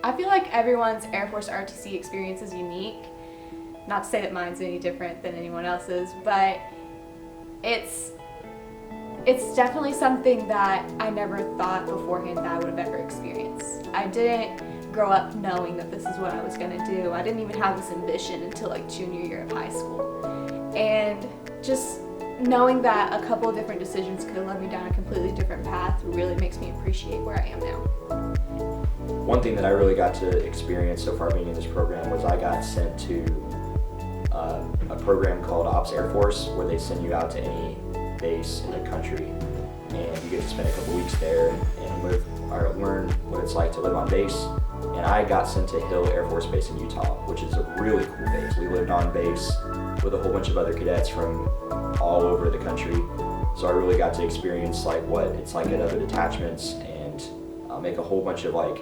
I feel like everyone's Air Force ROTC experience is unique. Not to say that mine's any different than anyone else's, but it's definitely something that I never thought beforehand that I would have ever experienced. I didn't grow up knowing that this is what I was going to do. I didn't even have this ambition until like junior year of high school. And just knowing that a couple of different decisions could have led me down a completely different path really makes me appreciate where I am now. One thing that I really got to experience so far being in this program was I got sent to a program called Ops Air Force, where they send you out to any base in the country, and you get to spend a couple weeks there and learn what it's like to live on base. And I got sent to Hill Air Force Base in Utah, which is a really cool base. We lived on base with a whole bunch of other cadets from all over the country, so I really got to experience like what it's like at other detachments and make a whole bunch of like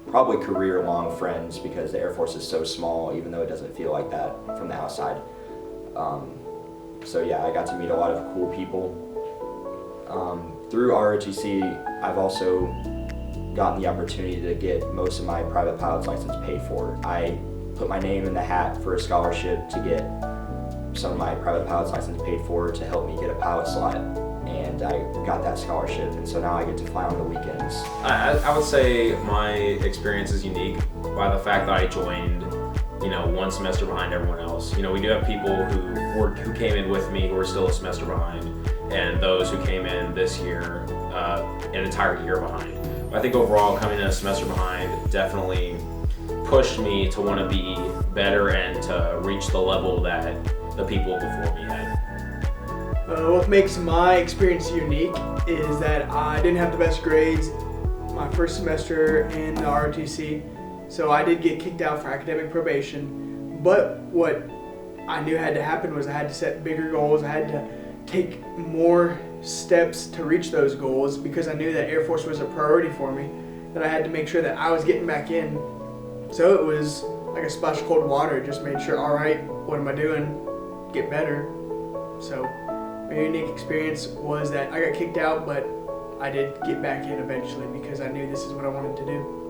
probably career-long friends, because the Air Force is so small, even though it doesn't feel like that from the outside. So yeah, I got to meet a lot of cool people. Through ROTC, I've also gotten the opportunity to get most of my private pilot's license paid for. I put my name in the hat for a scholarship to get some of my private pilot's license paid for to help me get a pilot slot, and I got that scholarship, and so now I get to fly on the weekends. I would say my experience is unique by the fact that I joined, one semester behind everyone else. We do have people who came in with me who are still a semester behind, and those who came in this year an entire year behind. I think overall, coming in a semester behind definitely pushed me to want to be better and to reach the level that the people before me had. What makes my experience unique is that I didn't have the best grades my first semester in the ROTC, so I did get kicked out for academic probation. But what I knew had to happen was I had to set bigger goals. I had to take more steps to reach those goals, because I knew that Air Force was a priority for me, that I had to make sure that I was getting back in. So it was like a splash of cold water. It just made sure, all right, what am I doing? Get better. So my unique experience was that I got kicked out, but I did get back in eventually because I knew this is what I wanted to do.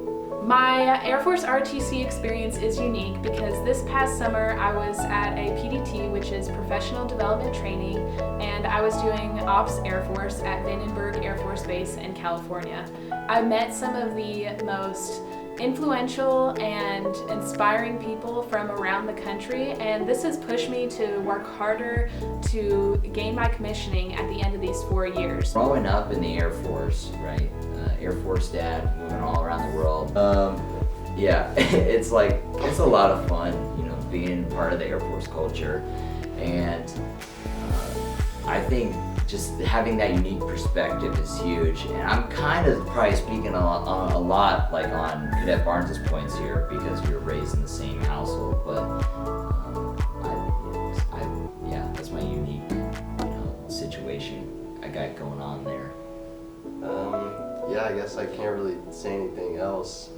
My Air Force ROTC experience is unique because this past summer I was at a PDT, which is Professional Development Training, and I was doing Ops Air Force at Vandenberg Air Force Base in California. I met some of the most influential and inspiring people from around the country, and this has pushed me to work harder to gain my commissioning at the end of these 4 years. Growing up in the Air Force, right? Air Force dad, moving all around the world. Yeah, it's a lot of fun, being part of the Air Force culture, and I think just having that unique perspective is huge. And I'm kind of probably speaking a lot like on Cadet Barnes's points here, because we were raised in the same household. But yeah, that's my unique, situation I got going on there. Yeah, I guess I can't really say anything else.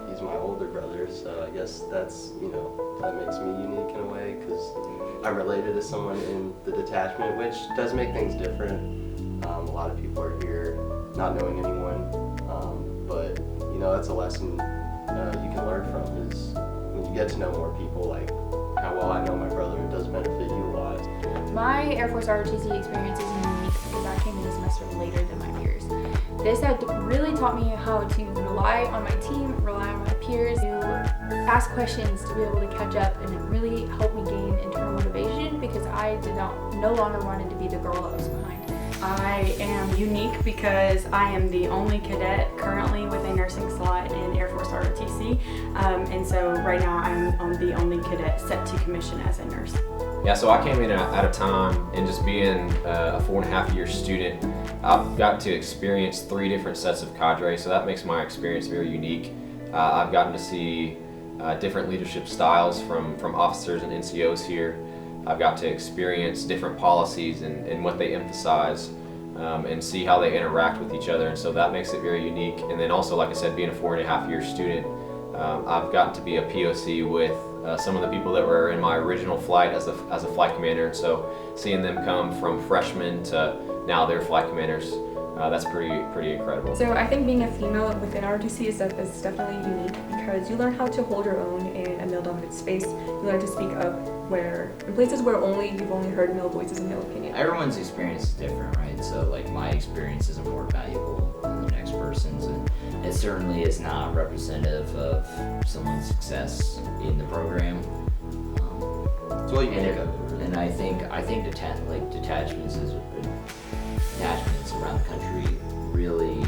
He's my older brother, so I guess that's, that makes me unique in a way, because I'm related to someone in the detachment, which does make things different. A lot of people are here not knowing anyone, but that's a lesson you can learn from, is when you get to know more people, like how well I know my brother, it does benefit you a lot. My Air Force ROTC experience is unique because I came in a semester later than my peers. This had really taught me how to rely on my team, rely on my peers, to ask questions, to be able to catch up, and it really helped me gain internal motivation because I no longer wanted to be the girl that was behind. I am unique because I am the only cadet currently with a nursing slot in Air Force ROTC, and so right now I'm the only cadet set to commission as a nurse. Yeah, so I came in at a time, and just being a 4.5-year student, I've got to experience 3 different sets of cadre, so that makes my experience very unique. I've gotten to see different leadership styles from officers and NCOs here. I've got to experience different policies and what they emphasize, and see how they interact with each other, and so that makes it very unique. And then also, like I said, being a 4.5-year student, I've gotten to be a POC with some of the people that were in my original flight as a flight commander, and so seeing them come from freshmen to now they're flight commanders that's pretty incredible. So I think being a female within ROTC is definitely unique because you learn how to hold your own in a male-dominated space. You learn to speak up in places where you've only heard male voices and male opinion. Everyone's experience is different, right? So like my experiences are more valuable than the next person's, and it certainly is not representative of someone's success in the program. It's what you make of it, really. And I think detachments around the country really